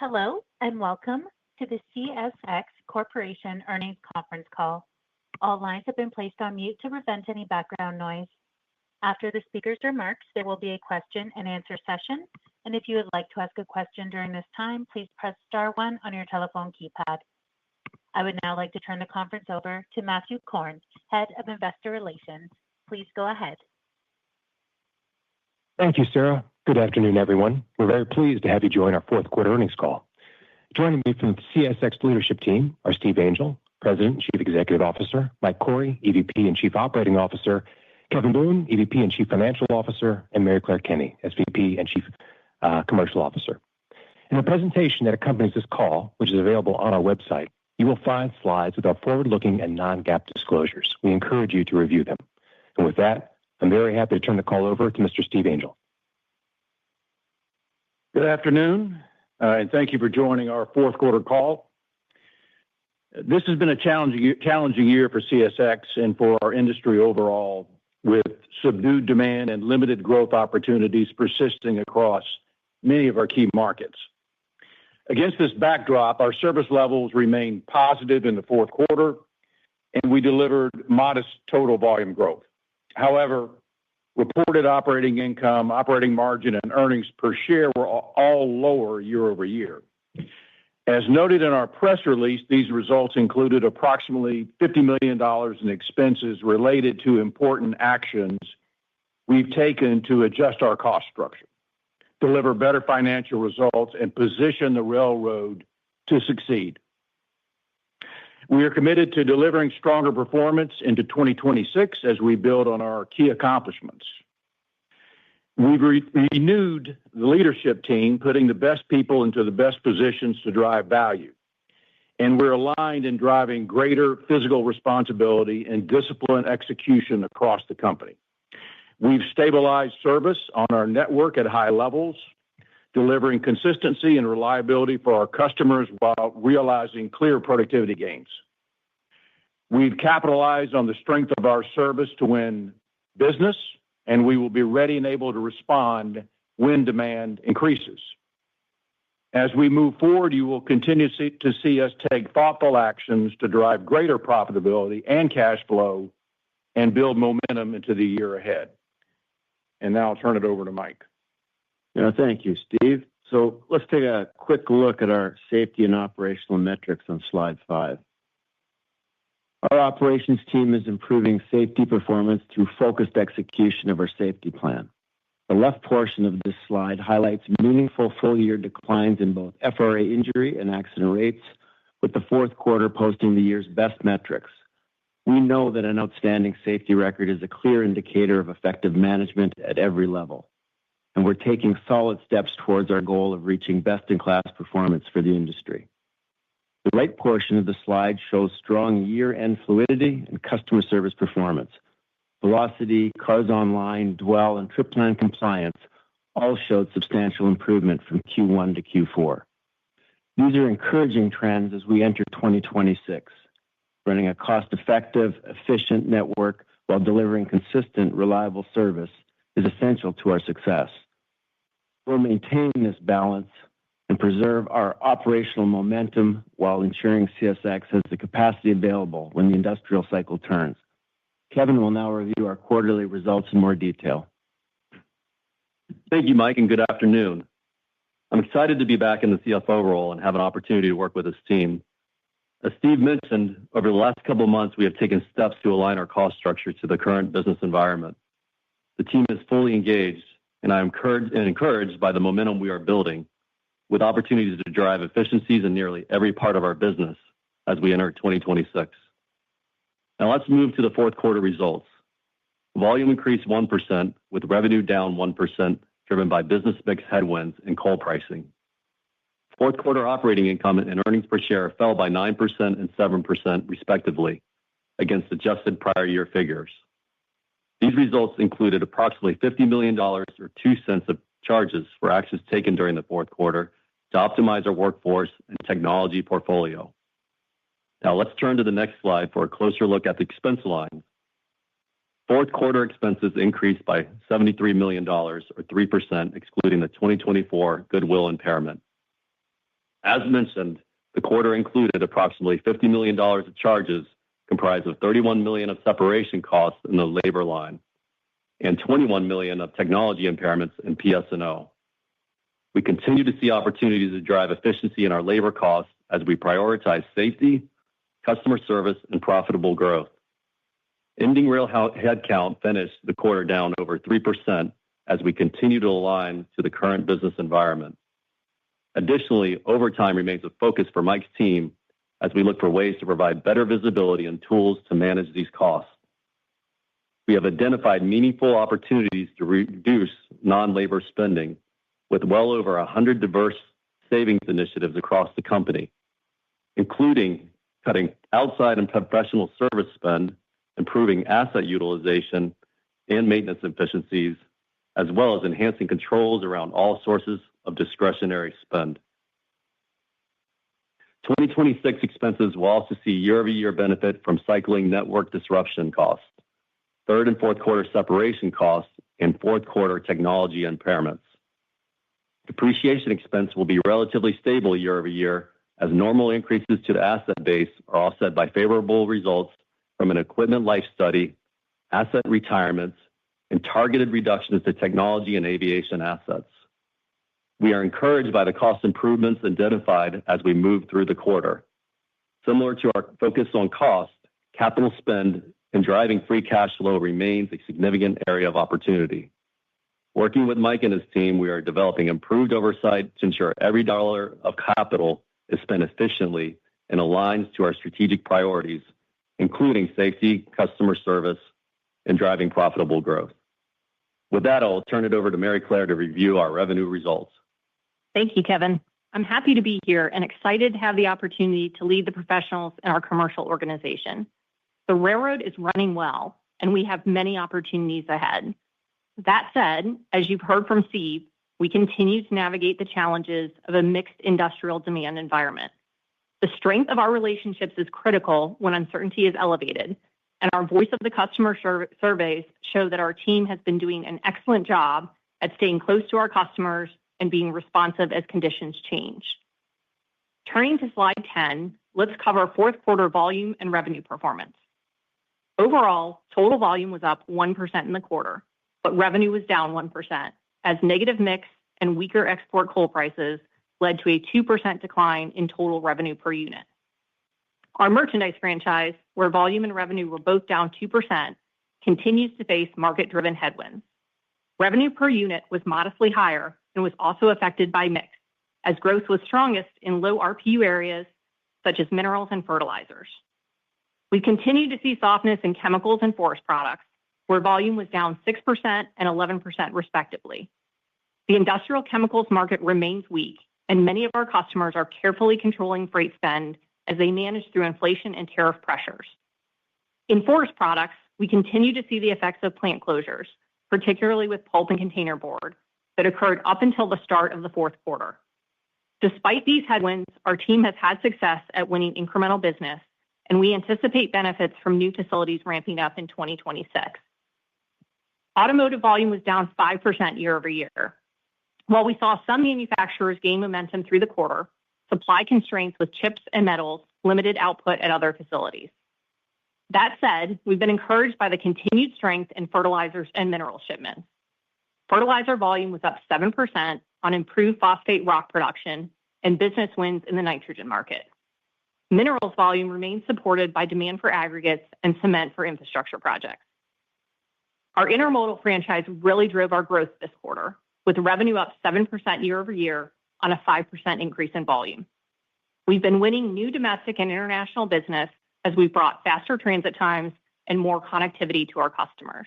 Hello and welcome to the CSX Corporation Earnings Conference Call. All lines have been placed on mute to prevent any background noise. After the speaker's remarks, there will be a question and answer session. And if you would like to ask a question during this time, please press star one on your telephone keypad. I would now like to turn the conference over to Matthew Korn, Head of Investor Relations. Please go ahead. Thank you, Sarah. Good afternoon, everyone. We're very pleased to have you join our fourth quarter earnings call. Joining me from the CSX leadership team are Steve Angel, President and Chief Executive Officer, Mike Corey, EVP and Chief Operating Officer, Kevin Boone, EVP and Chief Financial Officer, and Mary Claire Kenny, SVP and Chief Commercial Officer. In the presentation that accompanies this call, which is available on our website, you will find slides with our forward-looking and non-GAAP disclosures. We encourage you to review them. And with that, I'm very happy to turn the call over to Mr. Steve Angel. Good afternoon, and thank you for joining our fourth quarter call. This has been a challenging year for CSX and for our industry overall, with subdued demand and limited growth opportunities persisting across many of our key markets. Against this backdrop, our service levels remained positive in the fourth quarter, and we delivered modest total volume growth. However, reported operating income, operating margin, and earnings per share were all lower year over year. As noted in our press release, these results included approximately $50 million in expenses related to important actions we've taken to adjust our cost structure, deliver better financial results, and position the railroad to succeed. We are committed to delivering stronger performance into 2026 as we build on our key accomplishments. We've renewed the leadership team, putting the best people into the best positions to drive value. And we're aligned in driving greater physical responsibility and disciplined execution across the company. We've stabilized service on our network at high levels, delivering consistency and reliability for our customers while realizing clear productivity gains. We've capitalized on the strength of our service to win business, and we will be ready and able to respond when demand increases. As we move forward, you will continue to see us take thoughtful actions to drive greater profitability and cash flow and build momentum into the year ahead. And now I'll turn it over to Mike. Thank you, Steve. So let's take a quick look at our safety and operational metrics on slide 5. Our operations team is improving safety performance through focused execution of our safety plan. The left portion of this slide highlights meaningful full-year declines in both FRA injury and accident rates, with the fourth quarter posting the year's best metrics. We know that an outstanding safety record is a clear indicator of effective management at every level, and we're taking solid steps towards our goal of reaching best-in-class performance for the industry. The right portion of the slide shows strong year-end fluidity and customer service performance. Velocity, cars online, dwell, and trip plan compliance all showed substantial improvement from Q1 to Q4. These are encouraging trends as we enter 2026. Running a cost-effective, efficient network while delivering consistent, reliable service is essential to our success. We'll maintain this balance and preserve our operational momentum while ensuring CSX has the capacity available when the industrial cycle turns. Kevin will now review our quarterly results in more detail. Thank you, Mike, and good afternoon. I'm excited to be back in the CFO role and have an opportunity to work with this team. As Steve mentioned, over the last couple of months, we have taken steps to align our cost structure to the current business environment. The team is fully engaged, and I'm encouraged by the momentum we are building, with opportunities to drive efficiencies in nearly every part of our business as we enter 2026. Now let's move to the fourth quarter results. Volume increased 1%, with revenue down 1%, driven by business mix headwinds and coal pricing. Fourth quarter operating income and earnings per share fell by 9% and 7%, respectively, against adjusted prior year figures. These results included approximately $50 million or 2 cents of charges for actions taken during the fourth quarter to optimize our workforce and technology portfolio. Now let's turn to the next slide for a closer look at the expense lines. Fourth quarter expenses increased by $73 million or 3%, excluding the 2024 goodwill impairment. As mentioned, the quarter included approximately $50 million of charges comprised of $31 million of separation costs in the labor line and $21 million of technology impairments in PS&O. We continue to see opportunities to drive efficiency in our labor costs as we prioritize safety, customer service, and profitable growth. Ending rail headcount finished the quarter down over 3% as we continue to align to the current business environment. Additionally, overtime remains a focus for Mike's team as we look for ways to provide better visibility and tools to manage these costs. We have identified meaningful opportunities to reduce non-labor spending with well over 100 diverse savings initiatives across the company, including cutting outside and professional service spend, improving asset utilization and maintenance efficiencies, as well as enhancing controls around all sources of discretionary spend. 2026 expenses will also see year-over-year benefit from cycling network disruption costs, third and fourth quarter separation costs, and fourth quarter technology impairments. Depreciation expense will be relatively stable year-over-year as normal increases to the asset base are offset by favorable results from an equipment life study, asset retirements, and targeted reductions to technology and aviation assets. We are encouraged by the cost improvements identified as we move through the quarter. Similar to our focus on cost, capital spend and driving free cash flow remains a significant area of opportunity. Working with Mike and his team, we are developing improved oversight to ensure every dollar of capital is spent efficiently and aligns to our strategic priorities, including safety, customer service, and driving profitable growth. With that, I'll turn it over to Mary Claire to review our revenue results. Thank you, Kevin. I'm happy to be here and excited to have the opportunity to lead the professionals in our commercial organization. The railroad is running well, and we have many opportunities ahead. That said, as you've heard from Steve, we continue to navigate the challenges of a mixed industrial demand environment. The strength of our relationships is critical when uncertainty is elevated, and our voice of the customer surveys show that our team has been doing an excellent job at staying close to our customers and being responsive as conditions change. Turning to slide 10, let's cover fourth quarter volume and revenue performance. Overall, total volume was up 1% in the quarter, but revenue was down 1% as negative mix and weaker export coal prices led to a 2% decline in total revenue per unit. Our merchandise franchise, where volume and revenue were both down 2%, continues to face market-driven headwinds. Revenue per unit was modestly higher and was also affected by mix, as growth was strongest in low RPU areas such as minerals and fertilizers. We continue to see softness in chemicals and forest products, where volume was down 6% and 11% respectively. The industrial chemicals market remains weak, and many of our customers are carefully controlling freight spend as they manage through inflation and tariff pressures. In forest products, we continue to see the effects of plant closures, particularly with pulp and container board, that occurred up until the start of the fourth quarter. Despite these headwinds, our team has had success at winning incremental business, and we anticipate benefits from new facilities ramping up in 2026. Automotive volume was down 5% year-over-year. While we saw some manufacturers gain momentum through the quarter, supply constraints with chips and metals limited output at other facilities. That said, we've been encouraged by the continued strength in fertilizers and mineral shipments. Fertilizer volume was up 7% on improved phosphate rock production and business wins in the nitrogen market. Minerals volume remains supported by demand for aggregates and cement for infrastructure projects. Our intermodal franchise really drove our growth this quarter, with revenue up 7% year-over-year on a 5% increase in volume. We've been winning new domestic and international business as we've brought faster transit times and more connectivity to our customers.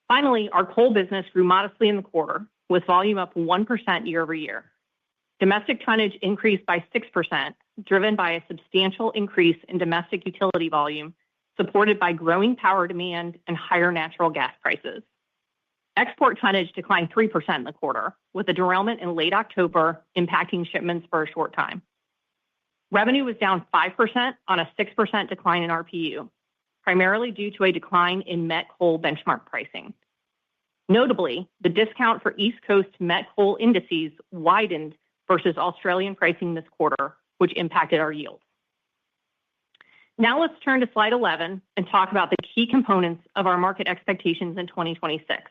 Finally, our coal business grew modestly in the quarter, with volume up 1% year-over-year. Domestic tonnage increased by 6%, driven by a substantial increase in domestic utility volume, supported by growing power demand and higher natural gas prices. Export tonnage declined 3% in the quarter, with a derailment in late October impacting shipments for a short time. Revenue was down 5% on a 6% decline in RPU, primarily due to a decline in met coal benchmark pricing. Notably, the discount for East Coast met coal indices widened versus Australian pricing this quarter, which impacted our yields. Now let's turn to slide 11 and talk about the key components of our market expectations in 2026.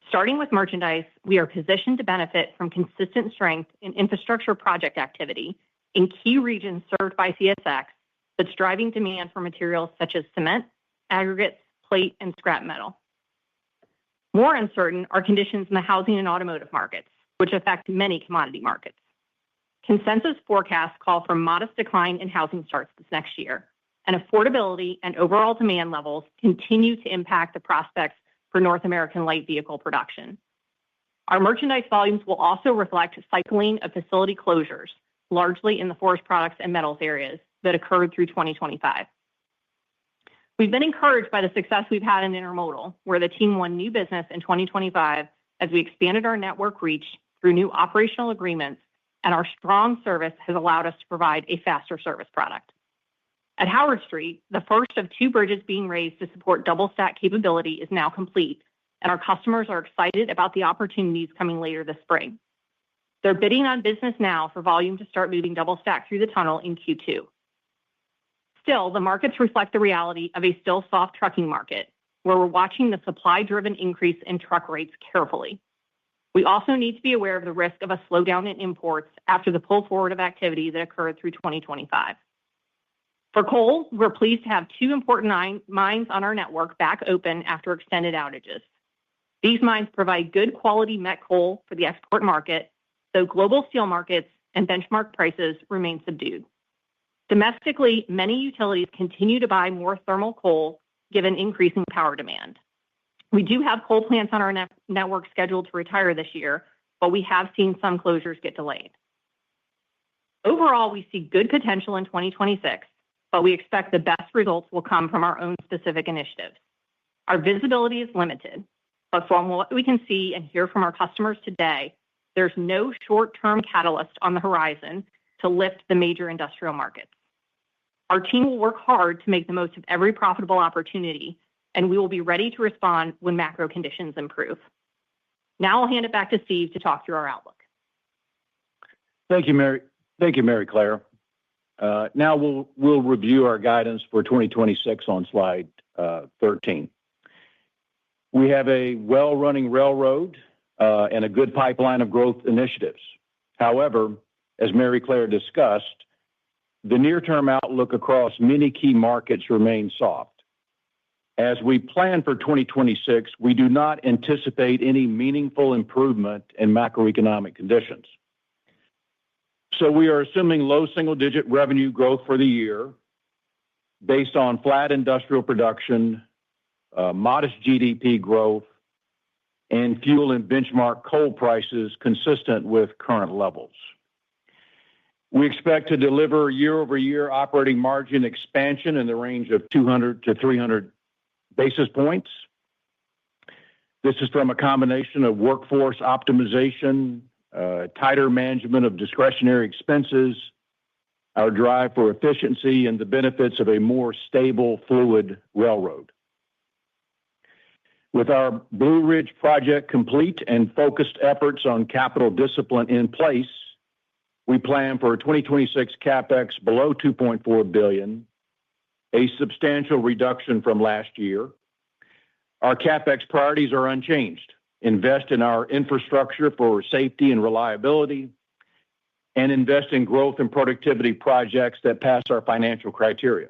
Starting with merchandise, we are positioned to benefit from consistent strength in infrastructure project activity in key regions served by CSX that's driving demand for materials such as cement, aggregates, plate, and scrap metal. More uncertain are conditions in the housing and automotive markets, which affect many commodity markets. Consensus forecasts call for modest decline in housing starts this next year, and affordability and overall demand levels continue to impact the prospects for North American light vehicle production. Our merchandise volumes will also reflect cycling of facility closures, largely in the forest products and metals areas that occurred through 2025. We've been encouraged by the success we've had in intermodal, where the team won new business in 2025 as we expanded our network reach through new operational agreements, and our strong service has allowed us to provide a faster service product. At Howard Street, the first of two bridges being raised to support double stack capability is now complete, and our customers are excited about the opportunities coming later this spring. They're bidding on business now for volume to start moving double stack through the tunnel in Q2. Still, the markets reflect the reality of a still soft trucking market, where we're watching the supply-driven increase in truck rates carefully. We also need to be aware of the risk of a slowdown in imports after the pull forward of activity that occurred through 2025. For coal, we're pleased to have two important mines on our network back open after extended outages. These mines provide good quality met coal for the export market, though global steel markets and benchmark prices remain subdued. Domestically, many utilities continue to buy more thermal coal given increasing power demand. We do have coal plants on our network scheduled to retire this year, but we have seen some closures get delayed. Overall, we see good potential in 2026, but we expect the best results will come from our own specific initiatives. Our visibility is limited, but from what we can see and hear from our customers today, there's no short-term catalyst on the horizon to lift the major industrial markets. Our team will work hard to make the most of every profitable opportunity, and we will be ready to respond when macro conditions improve. Now I'll hand it back to Steve to talk through our outlook. Thank you, Mary. Thank you, Mary Claire. Now we'll review our guidance for 2026 on slide 13. We have a well-running railroad and a good pipeline of growth initiatives. However, as Mary Claire discussed, the near-term outlook across many key markets remains soft. As we plan for 2026, we do not anticipate any meaningful improvement in macroeconomic conditions. So we are assuming low single-digit revenue growth for the year based on flat industrial production, modest GDP growth, and fuel and benchmark coal prices consistent with current levels. We expect to deliver year-over-year operating margin expansion in the range of 200 to 300 basis points. This is from a combination of workforce optimization, tighter management of discretionary expenses, our drive for efficiency, and the benefits of a more stable, fluid railroad. With our Blue Ridge project complete and focused efforts on capital discipline in place, we plan for 2026 CapEx below $2.4 billion, a substantial reduction from last year. Our CapEx priorities are unchanged. Invest in our infrastructure for safety and reliability, and invest in growth and productivity projects that pass our financial criteria.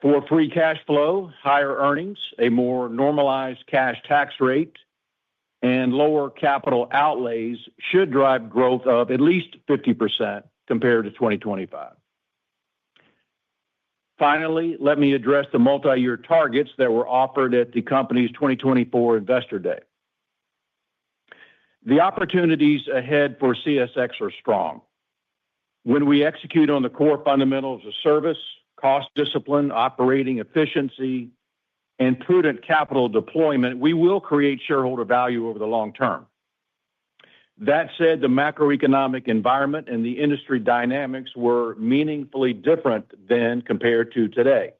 For free cash flow, higher earnings, a more normalized cash tax rate, and lower capital outlays should drive growth of at least 50% compared to 2025. Finally, let me address the multi-year targets that were offered at the company's 2024 Investor Day. The opportunities ahead for CSX are strong. When we execute on the core fundamentals of service, cost discipline, operating efficiency, and prudent capital deployment, we will create shareholder value over the long term. That said, the macroeconomic environment and the industry dynamics were meaningfully different then compared to today.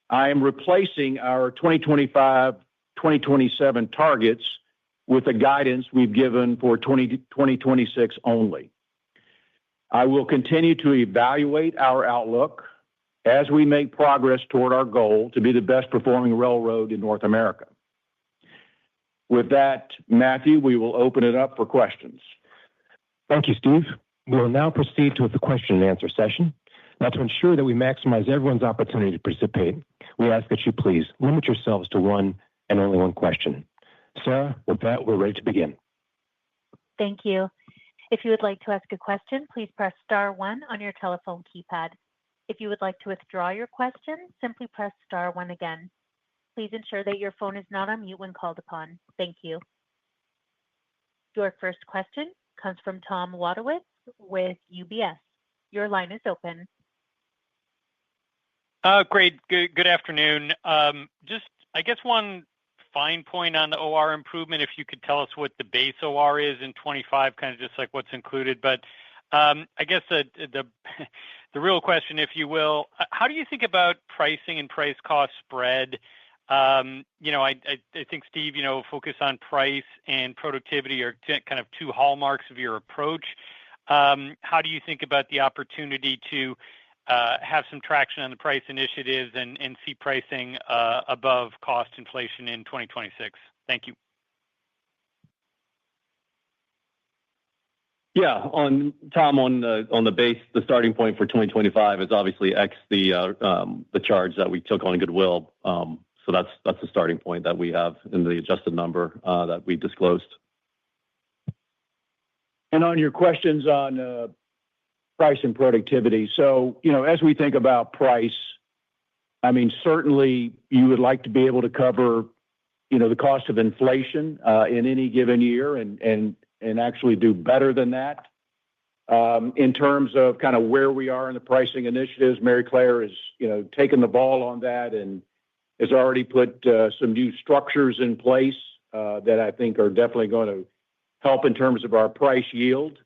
I am replacing our 2025-2027 targets with the guidance we've given for 2026 only. I will continue to evaluate our outlook as we make progress toward our goal to be the best performing railroad in North America. With that, Matthew, we will open it up for questions. Thank you, Steve. We will now proceed to the question and answer session. Now, to ensure that we maximize everyone's opportunity to participate, we ask that you please limit yourselves to one and only one question. Sarah, with that, we're ready to begin. Thank you. If you would like to ask a question, please press star one on your telephone keypad. If you would like to withdraw your question, simply press star one again. Please ensure that your phone is not on mute when called upon. Thank you. Your first question comes from Tom Wadewitz with UBS. Your line is open. Great. Good afternoon. Just, I guess, one fine point on the OR improvement, if you could tell us what the base OR is in 25, kind of just like what's included. But I guess the real question, if you will, how do you think about pricing and price cost spread? I think, Steve, focus on price and productivity are kind of two hallmarks of your approach. How do you think about the opportunity to have some traction on the price initiatives and see pricing above cost inflation in 2026? Thank you. Yeah, Tom, on the base, the starting point for 2025 is obviously X the charge that we took on goodwill. So that's the starting point that we have in the adjusted number that we disclosed. And on your questions on price and productivity, so as we think about price, I mean, certainly you would like to be able to cover the cost of inflation in any given year and actually do better than that. In terms of kind of where we are in the pricing initiatives, Mary Claire has taken the ball on that and has already put some new structures in place that I think are definitely going to help in terms of our price yield.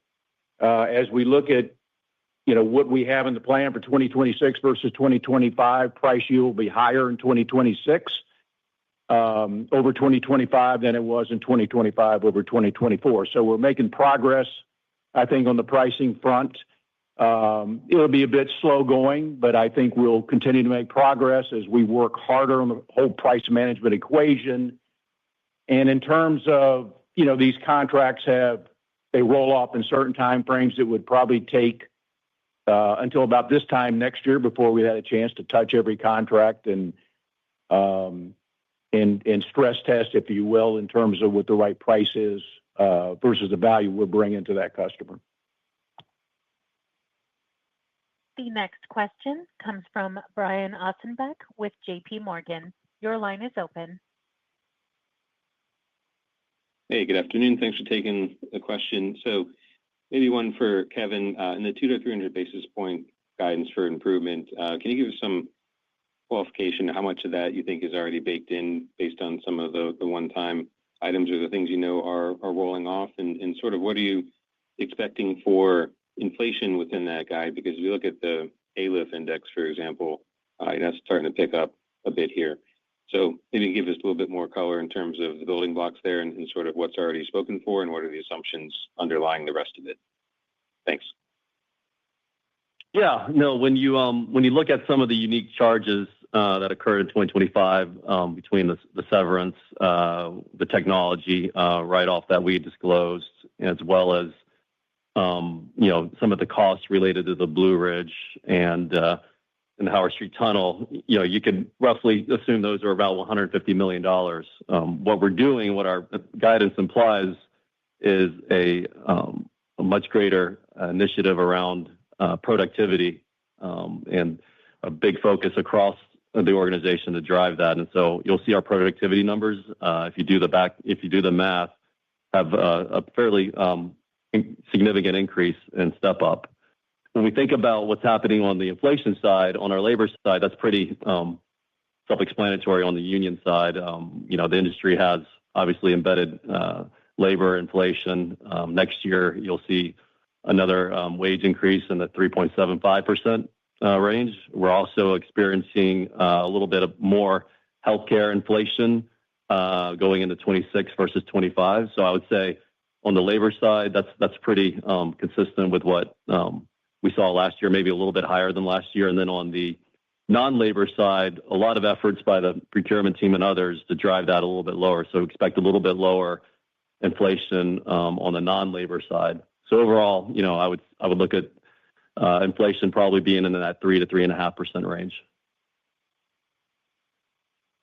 As we look at what we have in the plan for 2026 versus 2025, price yield will be higher in 2026 over 2025 than it was in 2025 over 2024. So we're making progress, I think, on the pricing front. It'll be a bit slow going, but I think we'll continue to make progress as we work harder on the whole price management equation. And in terms of, these contracts they roll off in certain time frames. It would probably take until about this time next year before we had a chance to touch every contract and stress test, if you will, in terms of what the right price is versus the value we're bringing to that customer. The next question comes from Brian Ossenbeck with J.P. Morgan. Your line is open. Hey, good afternoon. Thanks for taking the question. So maybe one for Kevin. In the 200 to 300 basis point guidance for improvement, can you give us some qualification how much of that you think is already baked in based on some of the one-time items or the things are rolling off? And sort of what are you expecting for inflation within that guide? Because if you look at the ALIF index, for example, that's starting to pick up a bit here. So maybe give us a little bit more color in terms of the building blocks there and sort of what's already spoken for and what are the assumptions underlying the rest of it. Thanks. Yeah, no, when you look at some of the unique charges that occurred in 2025 between the severance, the technology write-off that we disclosed, as well as some of the costs related to the Blue Ridge and the Howard Street Tunnel, you can roughly assume those are about $150 million. What we're doing, what our guidance implies, is a much greater initiative around productivity and a big focus across the organization to drive that. And so you'll see our productivity numbers, if you do the math, have a fairly significant increase and step up. When we think about what's happening on the inflation side, on our labor side, that's pretty self-explanatory. On the union side, the industry has obviously embedded labor inflation. Next year, you'll see another wage increase in the 3.75% range. We're also experiencing a little bit of more healthcare inflation going into 26 versus 25. So I would say on the labor side, that's pretty consistent with what we saw last year, maybe a little bit higher than last year. And then on the non-labor side, a lot of efforts by the procurement team and others to drive that a little bit lower. So expect a little bit lower inflation on the non-labor side. So overall, I would look at inflation probably being in that 3 to 3.5% range.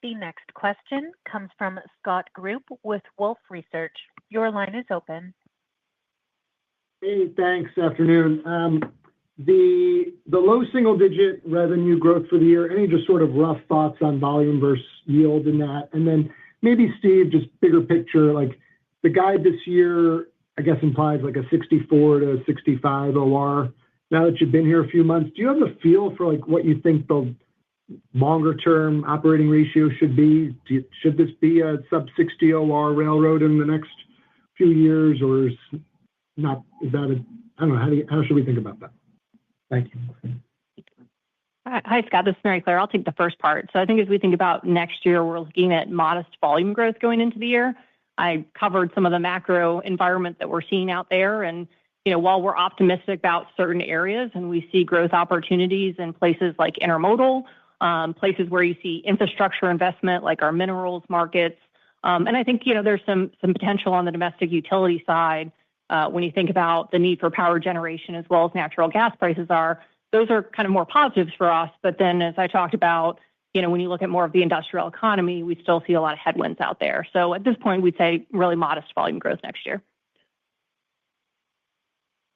The next question comes from Scott Group with Wolfe Research. Your line is open. Hey, thanks. Afternoon. The low single-digit revenue growth for the year, any just sort of rough thoughts on volume versus yield in that? And then maybe, Steve, just bigger picture, like the guide this year, I guess, implies like a 64 to 65 OR. Now that you've been here a few months, do you have a feel for like what you think the longer-term operating ratio should be? Should this be a sub-60 OR railroad in the next few years, or is that I don't know, how should we think about that? Thank you. Hi, Scott. This is Mary Claire. I'll take the first part. So I think as we think about next year, we're looking at modest volume growth going into the year. I covered some of the macro environment that we're seeing out there. And, while we're optimistic about certain areas and we see growth opportunities in places like intermodal, places where you see infrastructure investment like our minerals markets. And I think, there's some potential on the domestic utility side when you think about the need for power generation as well as natural gas prices those are kind of more positives for us. But then as I talked about, when you look at more of the industrial economy, we still see a lot of headwinds out there. So at this point, we'd say really modest volume growth next year.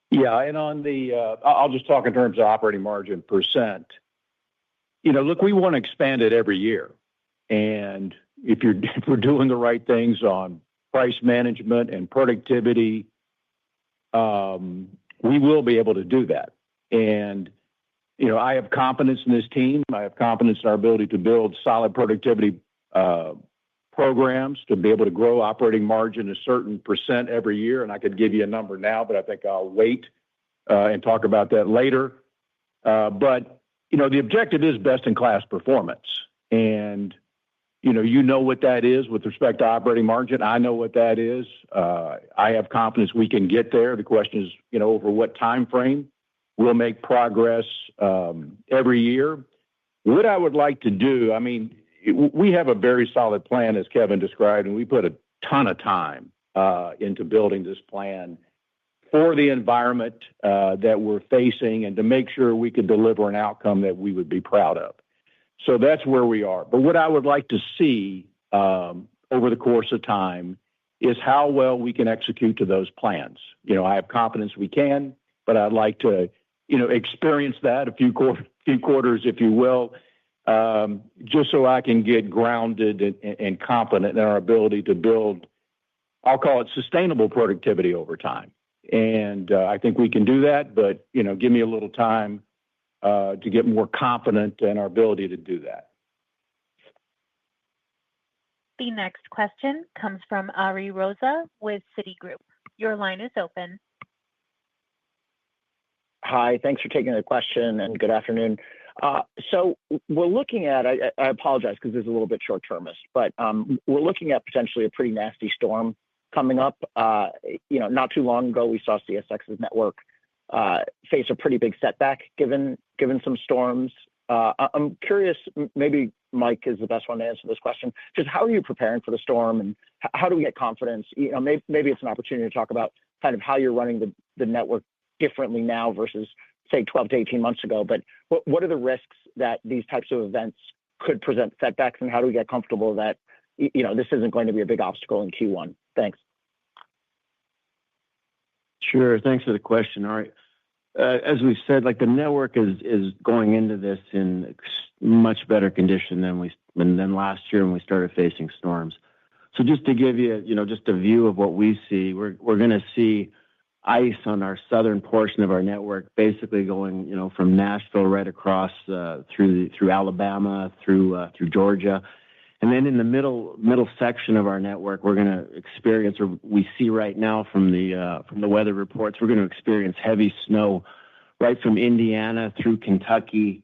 Yeah, and on I'll just talk in terms of operating margin percent. Look, we want to expand it every year. And if we're doing the right things on price management and productivity, we will be able to do that. And, I have confidence in this team. I have confidence in our ability to build solid productivity programs to be able to grow operating margin a certain percent every year. And I could give you a number now, but I think I'll wait and talk about that later. But, the objective is best-in-class performance. And, you know what that is with respect to operating margin. I know what that is. I have confidence we can get there. The question is, over what time frame. We'll make progress every year. What I would like to do, we have a very solid plan, as Kevin described, and we put a ton of time into building this plan for the environment that we're facing and to make sure we could deliver an outcome that we would be proud of. So that's where we are. But what I would like to see over the course of time is how well we can execute to those plans. I have confidence we can, but I'd like to, experience that a few quarters, if you will, just so I can get grounded and confident in our ability to build, I'll call it sustainable productivity over time. And I think we can do that, but, give me a little time to get more confident in our ability to do that. The next question comes from Ari Rosa with Citigroup. Your line is open. Hi, thanks for taking the question and good afternoon. So we're looking at, I apologize because this is a little bit short-termist, but we're looking at potentially a pretty nasty storm coming up. Not too long ago, we saw CSX's network face a pretty big setback given some storms. I'm curious, maybe Mike is the best one to answer this question. Just how are you preparing for the storm and how do we get confidence? Maybe it's an opportunity to talk about kind of how you're running the network differently now versus, say, 12 to 18 months ago. But what are the risks that these types of events could present setbacks and how do we get comfortable that, this isn't going to be a big obstacle in Q1? Thanks. Sure. Thanks for the question. All right. As we've said, the network is going into this in much better condition than last year when we started facing storms. So just to give you, just a view of what we see, we're going to see ice on our southern portion of our network, basically going, from Nashville right across through Alabama, through Georgia. And then in the middle section of our network, we're going to experience, or we see right now from the weather reports, we're going to experience heavy snow right from Indiana through Kentucky,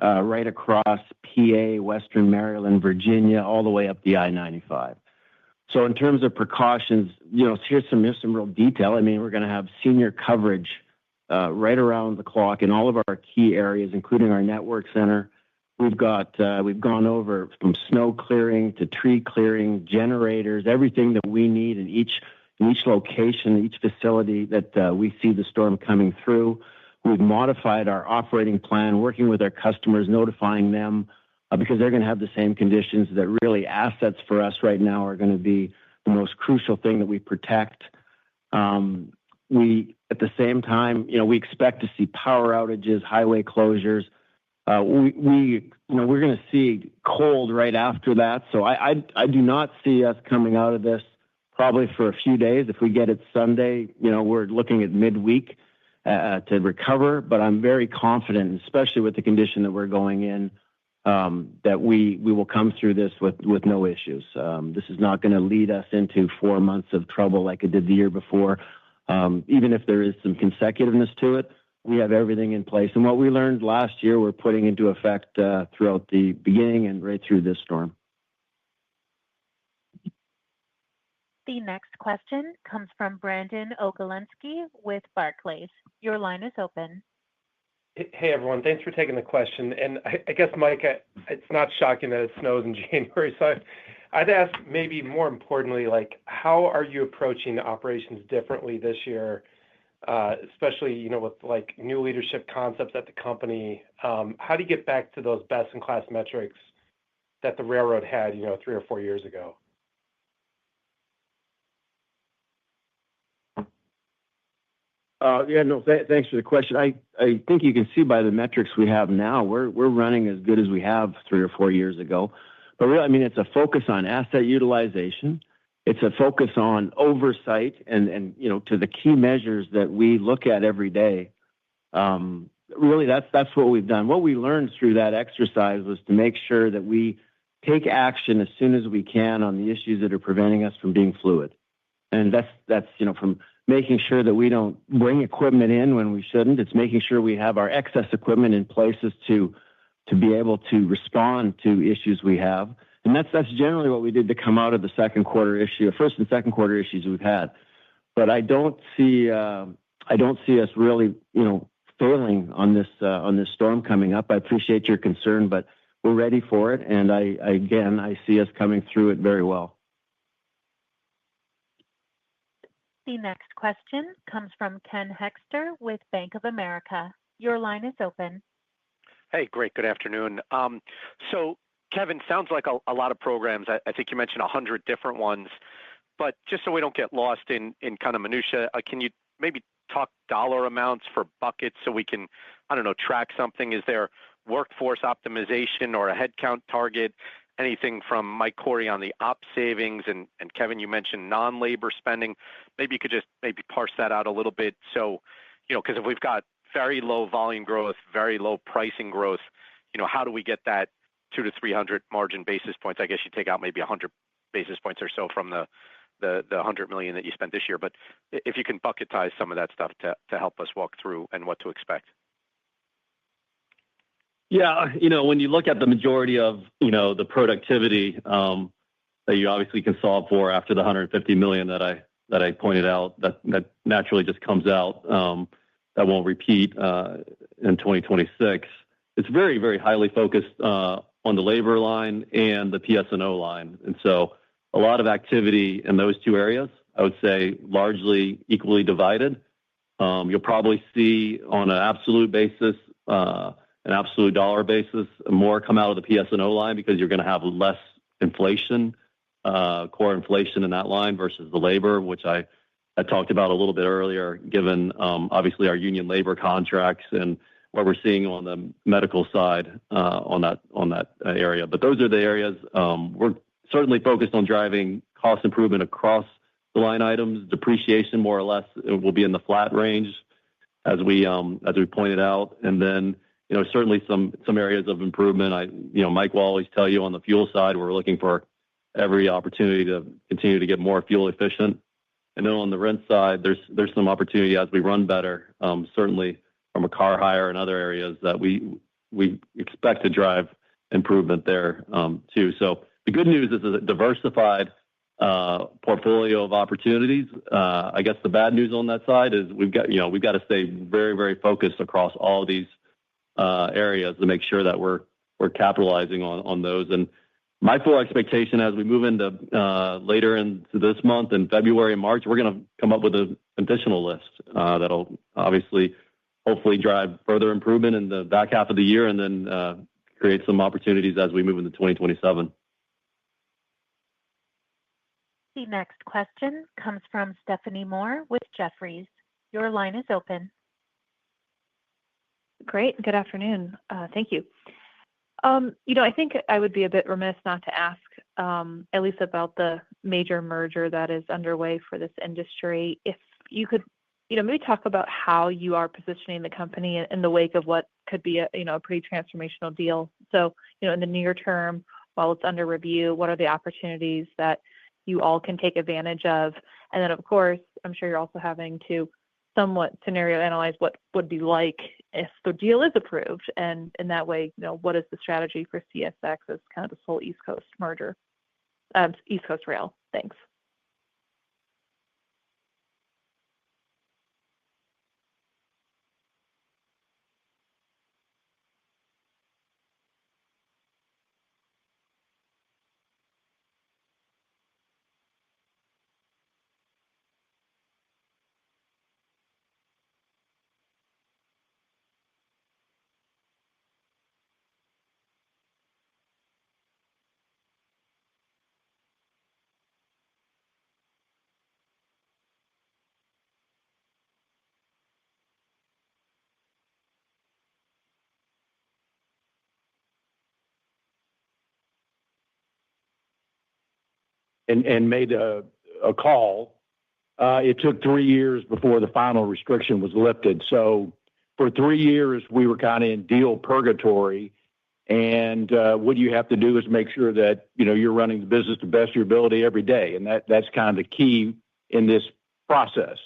right across PA, Western Maryland, Virginia, all the way up the I-95. So in terms of precautions, here's some real detail. I mean, we're going to have senior coverage right around the clock in all of our key areas, including our network center. We've gone over from snow clearing to tree clearing, generators, everything that we need in each location, each facility that we see the storm coming through. We've modified our operating plan, working with our customers, notifying them because they're going to have the same conditions. That really assets for us right now are going to be the most crucial thing that we protect. At the same time, we expect to see power outages, highway closures. We're going to see cold right after that. So I do not see us coming out of this probably for a few days. If we get it Sunday, we're looking at midweek to recover. But I'm very confident, especially with the condition that we're going in, that we will come through this with no issues. This is not going to lead us into 4 months of trouble like it did the year before. Even if there is some consecutiveness to it, we have everything in place. And what we learned last year, we're putting into effect throughout the beginning and right through this storm. The next question comes from Brandon Ogulensky with Barclays. Your line is open. Hey, everyone. Thanks for taking the question. And I guess, Mike, it's not shocking that it snows in January. So I'd ask maybe more importantly, how are you approaching the operations differently this year, especially, with new leadership concepts at the company? How do you get back to those best-in-class metrics that the railroad had, 3 or 4 years ago? Thanks for the question. I think you can see by the metrics we have now, we're running as good as we have 3 or 4 years ago. But really, I mean, it's a focus on asset utilization. It's a focus on oversight and to the key measures that we look at every day. Really, that's what we've done. What we learned through that exercise was to make sure that we take action as soon as we can on the issues that are preventing us from being fluid. And that's from making sure that we don't bring equipment in when we shouldn't. It's making sure we have our excess equipment in places to be able to respond to issues we have. And that's generally what we did to come out of the first and second quarter issues we've had. But I don't see us really, failing on this storm coming up. I appreciate your concern, but we're ready for it. And I see us coming through it very well. The next question comes from Ken Hoexter with Bank of America. Your line is open. Hey, great. Good afternoon. So, Kevin, sounds like a lot of programs. I think you mentioned 100 different ones. But just so we don't get lost in kind of minutia, can you maybe talk dollar amounts for buckets so we can, track something? Is there workforce optimization or a headcount target? Anything from Mike Corey on the op savings? And Kevin, you mentioned non-labor spending. Maybe you could just parse that out a little bit. So, because if we've got very low volume growth, very low pricing growth, how do we get that 200 to 300 margin basis points? I guess you take out maybe 100 basis points or so from the $100 million that you spent this year. But if you can bucketize some of that stuff to help us walk through and what to expect. Yeah, when you look at the majority of, the productivity that you obviously can solve for after the $150 million that I pointed out, that naturally just comes out, that won't repeat in 2026. It's very, very highly focused on the labor line and the PS&O line. And so a lot of activity in those two areas, I would say largely equally divided. You'll probably see on an absolute basis, an absolute dollar basis, more come out of the PS&O line because you're going to have less inflation, core inflation in that line versus the labor, which I talked about a little bit earlier, given obviously our union labor contracts and what we're seeing on the medical side on that area. But those are the areas we're certainly focused on driving cost improvement across the line items. Depreciation, more or less, will be in the flat range, as we pointed out, and then. Certainly some areas of improvement. Mike will always tell you on the fuel side, we're looking for every opportunity to continue to get more fuel efficient. And then on the rent side, there's some opportunity as we run better, certainly from a car hire and other areas that we expect to drive improvement there too. So the good news is a diversified portfolio of opportunities. I guess the bad news on that side is we've got to stay very, very focused across all these areas to make sure that we're capitalizing on those. And my full expectation as we move into later into this month in February and March, we're going to come up with an additional list that'll obviously, hopefully drive further improvement in the back half of the year and then create some opportunities as we move into 2027. The next question comes from Stephanie Moore with Jefferies. Your line is open. Great. Good afternoon. Thank you. I think I would be a bit remiss not to ask at least about the major merger that is underway for this industry. If you could, maybe talk about how you are positioning the company in the wake of what could be a pretty transformational deal. So, in the near term, while it's under review, what are the opportunities that you all can take advantage of? And then, of course, I'm sure you're also having to somewhat scenario analyze what would be like if the deal is approved. And in that way, what is the strategy for CSX as kind of the sole East Coast merger, East Coast rail? Thanks. And made a call. It took 3 years before the final restriction was lifted. So for 3 years, we were kind of in deal purgatory. And what you have to do is make sure that, you're running the business to the best of your ability every day. And that's kind of the key in this process.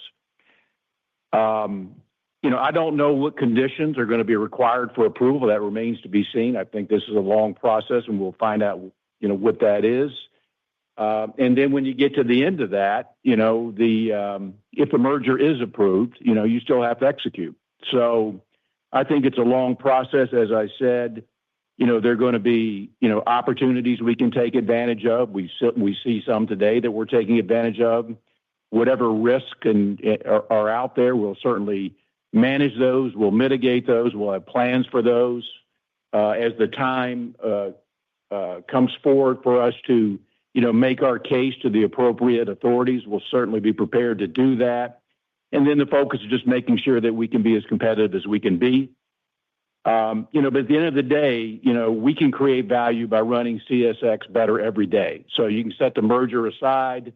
I don't know what conditions are going to be required for approval. That remains to be seen. I think this is a long process, and we'll find out, what that is. And then when you get to the end of that, if the merger is approved, you still have to execute. So I think it's a long process. As I said, there are going to be, opportunities we can take advantage of. We see some today that we're taking advantage of. Whatever risk are out there, we'll certainly manage those. We'll mitigate those. We'll have plans for those. As the time comes forward for us to make our case to the appropriate authorities, we'll certainly be prepared to do that. And then the focus is just making sure that we can be as competitive as we can be. But at the end of the day, we can create value by running CSX better every day. So you can set the merger aside.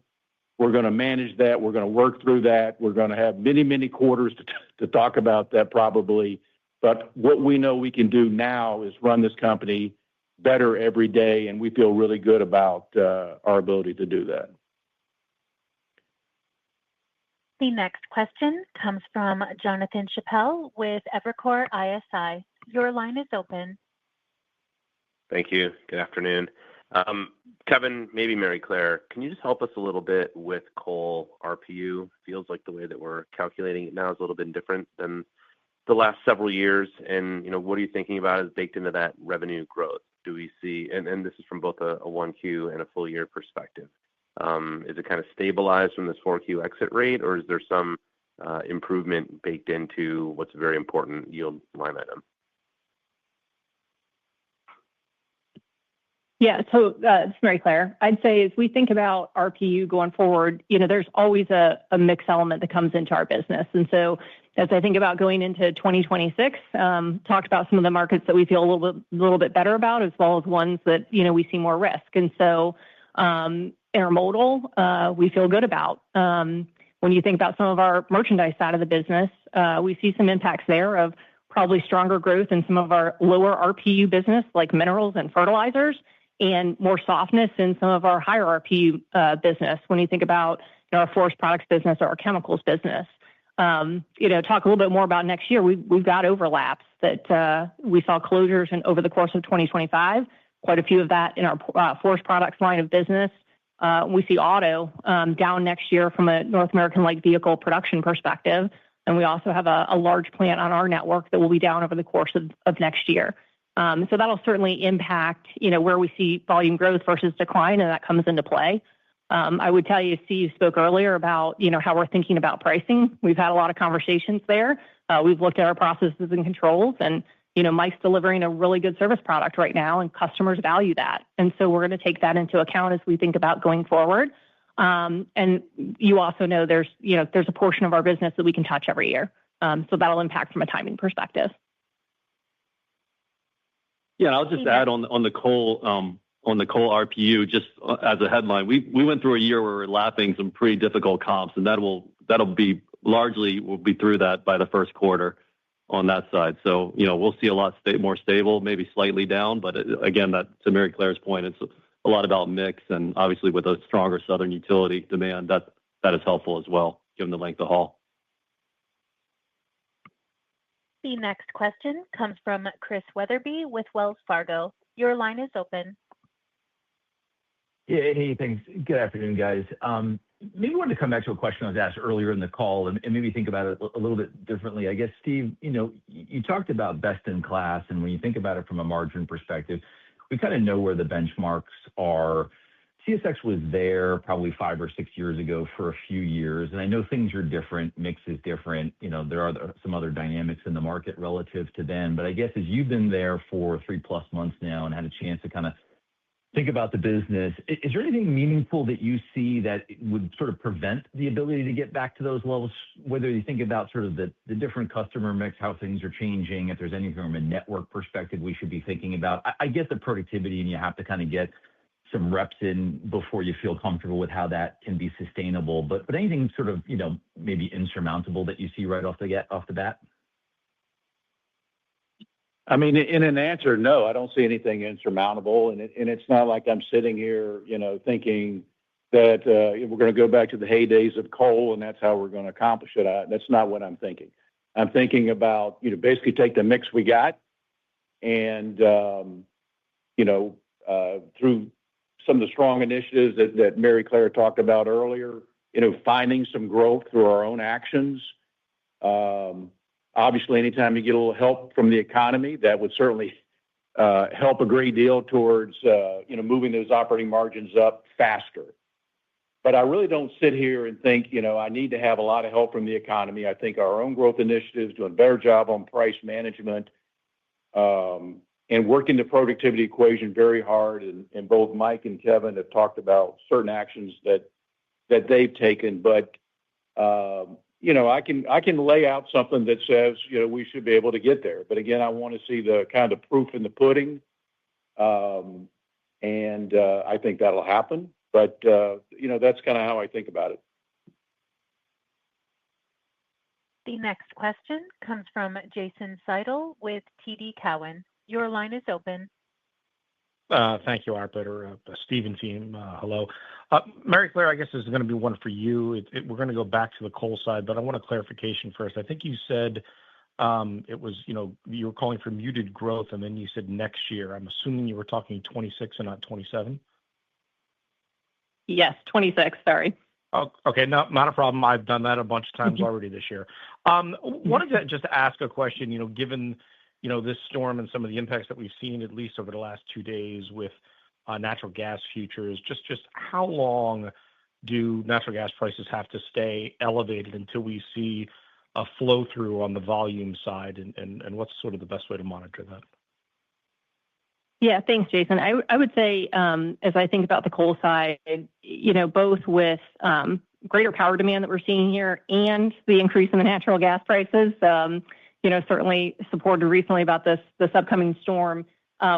We're going to manage that. We're going to work through that. We're going to have many, many quarters to talk about that probably. But what we know we can do now is run this company better every day, and we feel really good about our ability to do that. The next question comes from Jonathan Chappell with Evercore ISI. Your line is open. Thank you. Good afternoon. Kevin, maybe Mary Claire, can you just help us a little bit with coal RPU? Feels like the way that we're calculating it now is a little bit different than the last several years. And, what are you thinking about as baked into that revenue growth? Do we see, and this is from both a 1Q and a full year perspective, is it kind of stabilized from this 4Q exit rate, or is there some improvement baked into what's a very important yield line item? Yeah, so it's Mary Claire. I'd say as we think about RPU going forward, there's always a mixed element that comes into our business. And so as I think about going into 2026, talked about some of the markets that we feel a little bit better about, as well as ones that, we see more risk. And so intermodal, we feel good about. When you think about some of our merchandise side of the business, we see some impacts there of probably stronger growth in some of our lower RPU business, like minerals and fertilizers, and more softness in some of our higher RPU business. When you think about our forest products business or our chemicals business, talk a little bit more about next year. We've got overlaps that we saw closures over the course of 2025. Quite a few of that in our forest products line of business. We see auto down next year from a North American light vehicle production perspective. And we also have a large plant on our network that will be down over the course of next year. So that'll certainly impact, where we see volume growth versus decline, and that comes into play. I would tell you, Steve spoke earlier about, how we're thinking about pricing. We've had a lot of conversations there. We've looked at our processes and controls, and, Mike's delivering a really good service product right now, and customers value that. And so we're going to take that into account as we think about going forward. And you also know there's a portion of our business that we can touch every year. So that'll impact from a timing perspective. Yeah, I'll just add on the coal RPU, just as a headline. We went through a year where we're lapping some pretty difficult comps, and that'll be largely, we'll be through that by the first quarter on that side. So, we'll see a lot more stable, maybe slightly down, but again, that to Mary Claire's point, it's a lot about mix, and obviously with a stronger Southern utility demand, that is helpful as well, given the length of haul. The next question comes from Chris Wetherbee with Wells Fargo. Your line is open. Yeah, hey, thanks. Good afternoon, guys. Maybe wanted to come back to a question I was asked earlier in the call and maybe think about it a little bit differently. I guess, Steve, you talked about best in class, and when you think about it from a margin perspective, we kind of know where the benchmarks are. CSX was there probably 5 or 6 years ago for a few years, and I know things are different, mix is different. There are some other dynamics in the market relative to then. But I guess as you've been there for 3+ months now and had a chance to kind of think about the business, is there anything meaningful that you see that would sort of prevent the ability to get back to those levels, whether you think about sort of the different customer mix, how things are changing, if there's anything from a network perspective we should be thinking about? I get the productivity, and you have to kind of get some reps in before you feel comfortable with how that can be sustainable. But anything sort of, maybe insurmountable that you see right off the bat? I mean, in an answer, no, I don't see anything insurmountable. And it's not like I'm sitting here, thinking that we're going to go back to the heydays of coal and that's how we're going to accomplish it. That's not what I'm thinking. I'm thinking about, basically take the mix we got and, through some of the strong initiatives that Mary Claire talked about earlier, finding some growth through our own actions. Obviously, anytime you get a little help from the economy, that would certainly help a great deal towards, moving those operating margins up faster. But I really don't sit here and think, I need to have a lot of help from the economy. I think our own growth initiatives, doing a better job on price management, and working the productivity equation very hard. And both Mike and Kevin have talked about certain actions that they've taken. But I can lay out something that says, we should be able to get there. But again, I want to see the kind of proof in the pudding. And I think that'll happen. But, that's kind of how I think about it. The next question comes from Jason Seidl with TD Cowen. Your line is open. Thank you, operator. Steve and team, hello. Mary Claire, I guess this is going to be one for you. We're going to go back to the coal side, but I want a clarification first. I think you said it was, you were calling for muted growth, and then you said next year. I'm assuming you were talking 26 and not 27? Yes, 26, sorry. Oh, okay, no, not a problem. I've done that a bunch of times already this year. Wanted to just ask a question, given this storm and some of the impacts that we've seen, at least over the last 2 days with natural gas futures, just how long do natural gas prices have to stay elevated until we see a flow through on the volume side, and what's sort of the best way to monitor that? Yeah, thanks, Jason. I would say, as I think about the coal side, both with greater power demand that we're seeing here and the increase in the natural gas prices, certainly supported recently about this upcoming storm,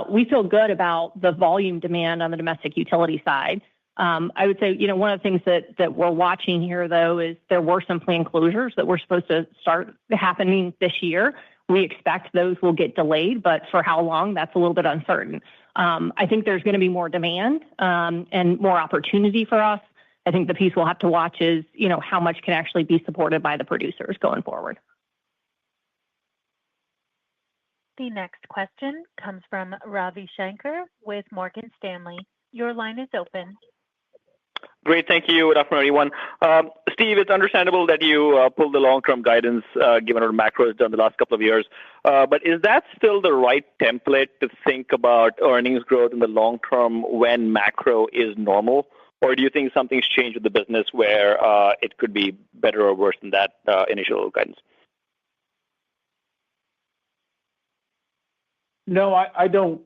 we feel good about the volume demand on the domestic utility side. I would say, one of the things that we're watching here, though, is there were some planned closures that were supposed to start happening this year. We expect those will get delayed, but for how long, that's a little bit uncertain. I think there's going to be more demand and more opportunity for us. I think the piece we'll have to watch is, how much can actually be supported by the producers going forward. The next question comes from Ravi Shanker with Morgan Stanley. Your line is open. Great. Thank you. Good afternoon, everyone. Steve, it's understandable that you pulled the long-term guidance given what macro has done the last couple of years. But is that still the right template to think about earnings growth in the long term when macro is normal? Or do you think something's changed with the business where it could be better or worse than that initial guidance? No, I don't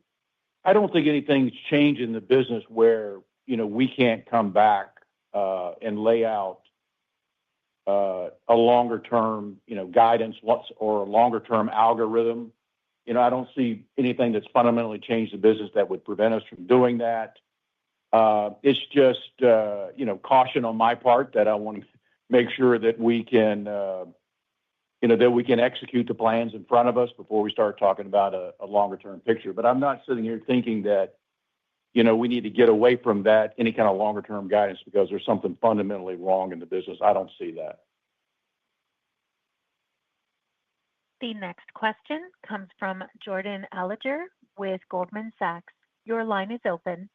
think anything's changed in the business where we can't come back and lay out a longer term guidance or a longer term algorithm. I don't see anything that's fundamentally changed the business that would prevent us from doing that. It's just caution on my part that I want to make sure that we can execute the plans in front of us before we start talking about a longer term picture. But I'm not sitting here thinking that we need to get away from that, any kind of longer term guidance because there's something fundamentally wrong in the business. I don't see that. The next question comes from Jordan Alliger with Goldman Sachs. Your line is open.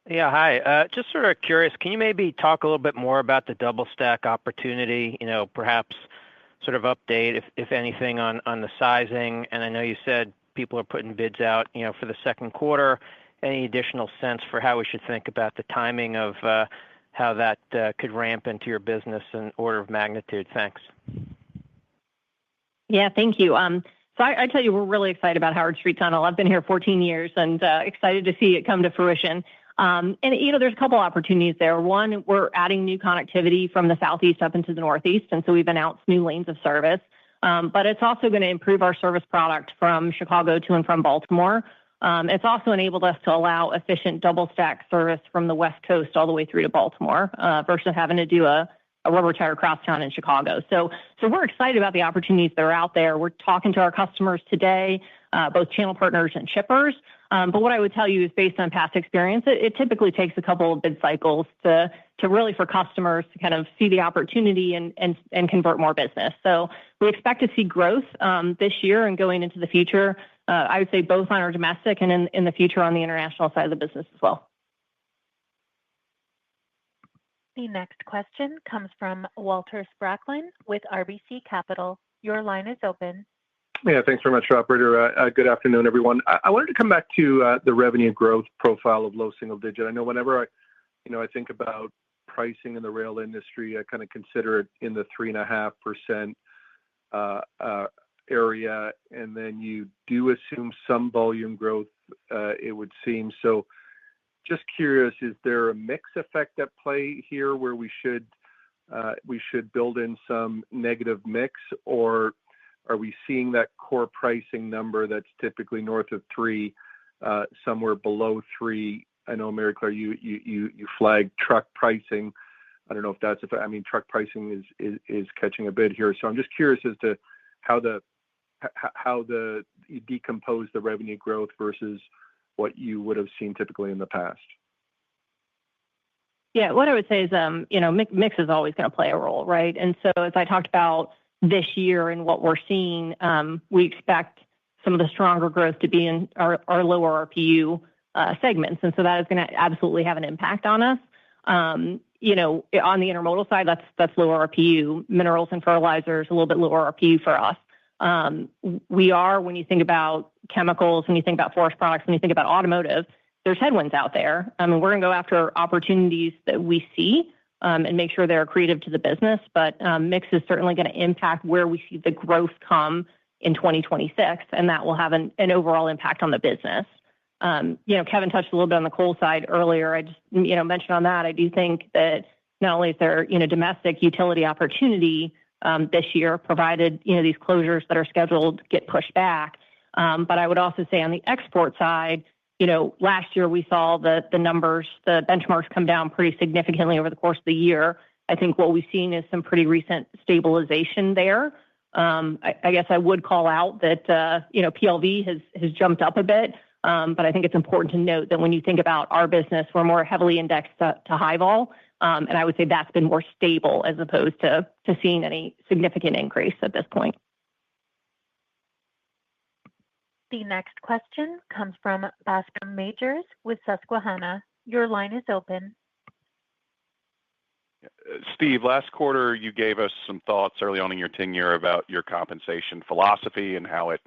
Yeah, hi. Just sort of curious, can you maybe talk a little bit more about the double stack opportunity, perhaps sort of update, if anything, on the sizing? And I know you said people are putting bids out, for the second quarter. Any additional sense for how we should think about the timing of how that could ramp into your business and order of magnitude? Thanks. Yeah, thank you. So I tell you, we're really excited about Howard Street Tunnel. I've been here 14 years and excited to see it come to fruition. And there's a couple opportunities there. One, we're adding new connectivity from the southeast up into the northeast, and so we've announced new lanes of service. But it's also going to improve our service product from Chicago to and from Baltimore. It's also enabled us to allow efficient double stack service from the West Coast all the way through to Baltimore versus having to do a rubber tire crosstown in Chicago. So we're excited about the opportunities that are out there. We're talking to our customers today, both channel partners and shippers. But what I would tell you is based on past experience, it typically takes a couple of bid cycles to really for customers to kind of see the opportunity and convert more business. So we expect to see growth this year and going into the future. I would say both on our domestic and in the future on the international side of the business as well. The next question comes from Walter Spracklin with RBC Capital. Your line is open. Yeah, thanks very much, operator. Good afternoon, everyone. I wanted to come back to the revenue growth profile of low single digit. I know whenever I think about pricing in the rail industry, I kind of consider it in the 3.5% area, and then you do assume some volume growth, it would seem. So just curious, is there a mix effect at play here where we should build in some negative mix, or are we seeing that core pricing number that's typically north of 3, somewhere below 3? I know, Mary Claire, you flagged truck pricing. I don't know if that's truck pricing is catching a bid here. So I'm just curious as to how you decompose the revenue growth versus what you would have seen typically in the past. Yeah, what I would say is, mix is always going to play a role, right? And so as I talked about this year and what we're seeing, we expect some of the stronger growth to be in our lower RPU segments. And so that is going to absolutely have an impact on us. On the intermodal side, that's lower RPU. Minerals and fertilizers, a little bit lower RPU for us. When you think about chemicals, when you think about forest products, when you think about automotive, there's headwinds out there. We're going to go after opportunities that we see and make sure they're accretive to the business. But mix is certainly going to impact where we see the growth come in 2026, and that will have an overall impact on the business. Kevin touched a little bit on the coal side earlier. I just mentioned on that. I do think that not only is there domestic utility opportunity this year, provided these closures that are scheduled get pushed back, but I would also say on the export side, last year we saw the numbers, the benchmarks come down pretty significantly over the course of the year. I think what we've seen is some pretty recent stabilization there. I guess I would call out that PLV has jumped up a bit, but I think it's important to note that when you think about our business, we're more heavily indexed to high vol, and I would say that's been more stable as opposed to seeing any significant increase at this point. The next question comes from Bascome Majors with Susquehanna. Your line is open. Steve, last quarter, you gave us some thoughts early on in your tenure about your compensation philosophy and how it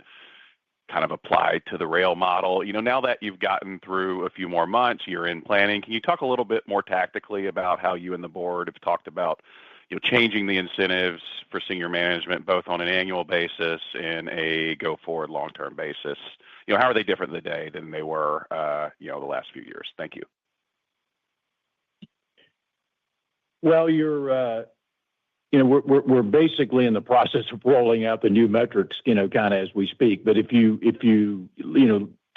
kind of applied to the rail model. Now that you've gotten through a few more months, you're in planning, can you talk a little bit more tactically about how you and the board have talked about changing the incentives for senior management, both on an annual basis and a go-forward long-term basis? How are they different today than they were, the last few years? Thank you. Well, we're basically in the process of rolling out the new metrics, kind of as we speak. But if you, to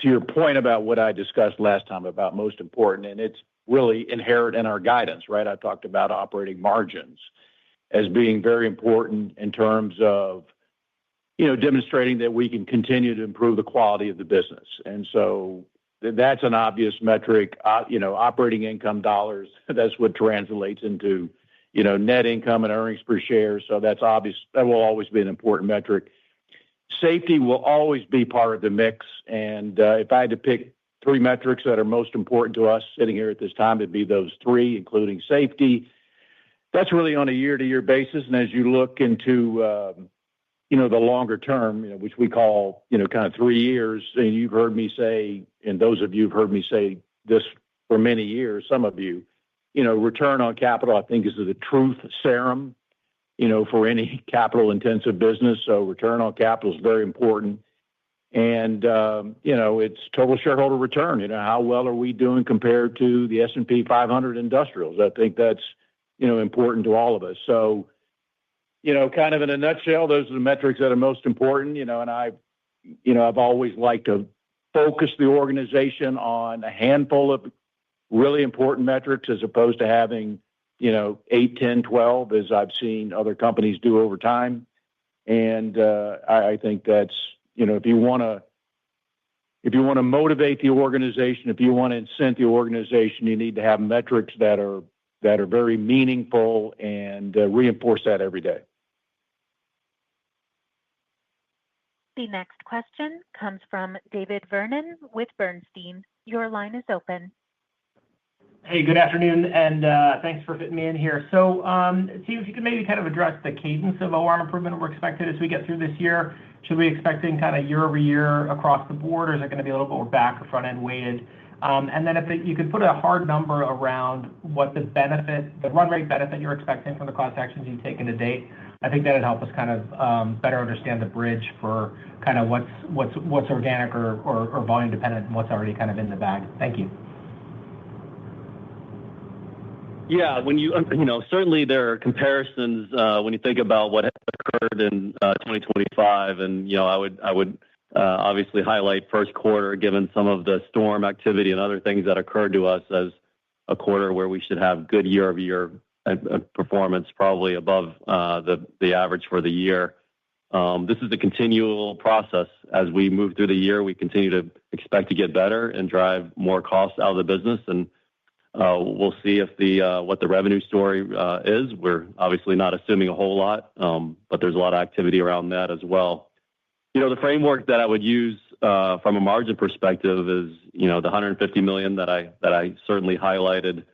your point about what I discussed last time about most important, and it's really inherent in our guidance, right? I talked about operating margins as being very important in terms of, demonstrating that we can continue to improve the quality of the business. And so that's an obvious metric. Operating income dollars, that's what translates into, net income and earnings per share. So that's obvious. That will always be an important metric. Safety will always be part of the mix. And if I had to pick three metrics that are most important to us sitting here at this time, it'd be those three, including safety. That's really on a year-to-year basis. And as you look into, the longer term, which we call, kind of 3 years, and you've heard me say, and those of you have heard me say this for many years, some of you, return on capital, I think, is the truth serum, for any capital-intensive business. So return on capital is very important. And, it's total shareholder return. How well are we doing compared to the S&P 500 industrials? I think that's, important to all of us. So, kind of in a nutshell, those are the metrics that are most important, and I've always liked to focus the organization on a handful of really important metrics as opposed to having, 8, 10, 12, as I've seen other companies do over time. And I think that's, if you want to motivate the organization, if you want to incent the organization, you need to have metrics that are very meaningful and reinforce that every day. The next question comes from David Vernon with Bernstein. Your line is open. Hey, good afternoon, and thanks for fitting me in here. So, Steve, if you could maybe kind of address the cadence of OR improvement we're expected as we get through this year. Should we be expecting kind of year over year across the board, or is it going to be a little bit more back or front end weighted? And then if you could put a hard number around what the run rate benefit you're expecting from the cost actions you've taken to date, I think that would help us kind of better understand the bridge for kind of what's organic or volume dependent and what's already kind of in the bag. Thank you. Yeah, when certainly there are comparisons when you think about what occurred in 2025, and I would obviously highlight first quarter, given some of the storm activity and other things that occurred to us as a quarter where we should have good year-over-year performance, probably above the average for the year. This is a continual process. As we move through the year, we continue to expect to get better and drive more costs out of the business, and we'll see if what the revenue story is. We're obviously not assuming a whole lot, but there's a lot of activity around that as well. The framework that I would use from a margin perspective is, the $150 million that I certainly highlighted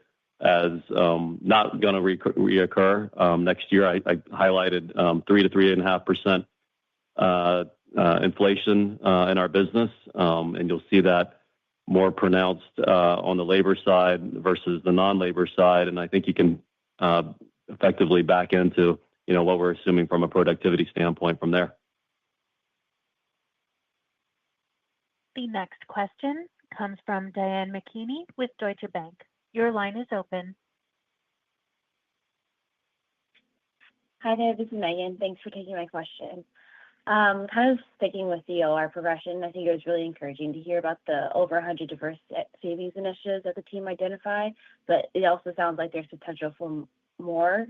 as not going to reoccur next year. I highlighted 3 to 3.5% inflation in our business, and you'll see that more pronounced on the labor side versus the non-labor side. And I think you can effectively back into, what we're assuming from a productivity standpoint from there. The next question comes from Diane McKinney with Deutsche Bank. Your line is open. Hi there, this is Megan. Thanks for taking my question. Kind of sticking with the OR progression, I think it was really encouraging to hear about the over 100 diverse savings initiatives that the team identified, but it also sounds like there's potential for more.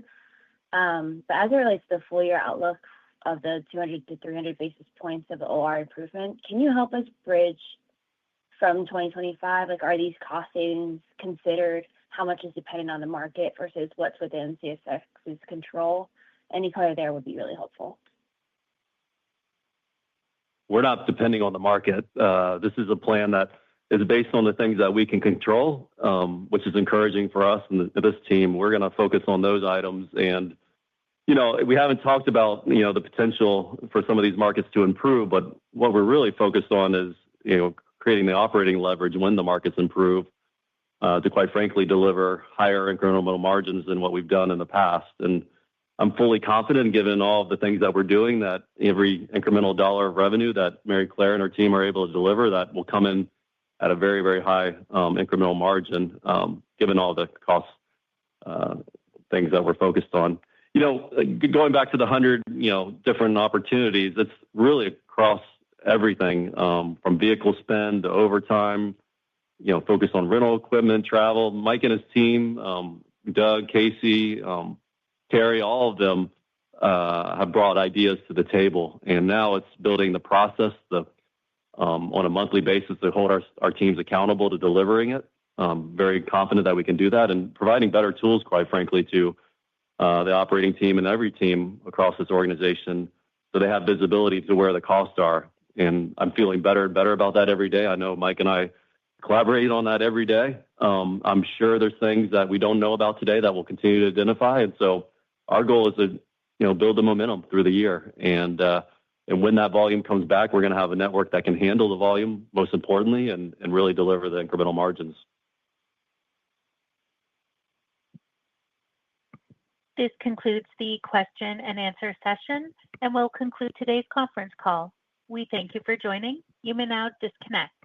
But as it relates to the full year outlook of the 200 to 300 basis points of OR improvement, can you help us bridge from 2025? Like, are these cost savings considered? How much is dependent on the market versus what's within CSX's control? Any color there would be really helpful. We're not depending on the market. This is a plan that is based on the things that we can control, which is encouraging for us and this team. We're going to focus on those items. And, we haven't talked about, the potential for some of these markets to improve, but what we're really focused on is, creating the operating leverage when the markets improve to, quite frankly, deliver higher incremental margins than what we've done in the past. And I'm fully confident, given all of the things that we're doing, that every incremental dollar of revenue that Mary Claire and her team are able to deliver, that will come in at a very, very high incremental margin, given all the cost things that we're focused on. Going back to the 100, different opportunities, it's really across everything, from vehicle spend to overtime, focus on rental equipment, travel. Mike and his team, Doug, Casey, Terry, all of them have brought ideas to the table. And now it's building the process on a monthly basis to hold our teams accountable to delivering it. Very confident that we can do that and providing better tools, quite frankly, to the operating team and every team across this organization so they have visibility to where the costs are. And I'm feeling better and better about that every day. I know Mike and I collaborate on that every day. I'm sure there's things that we don't know about today that we'll continue to identify. And so our goal is to, build the momentum through the year. And when that volume comes back, we're going to have a network that can handle the volume, most importantly, and really deliver the incremental margins. This concludes the question and answer session and will conclude today's conference call. We thank you for joining. You may now disconnect.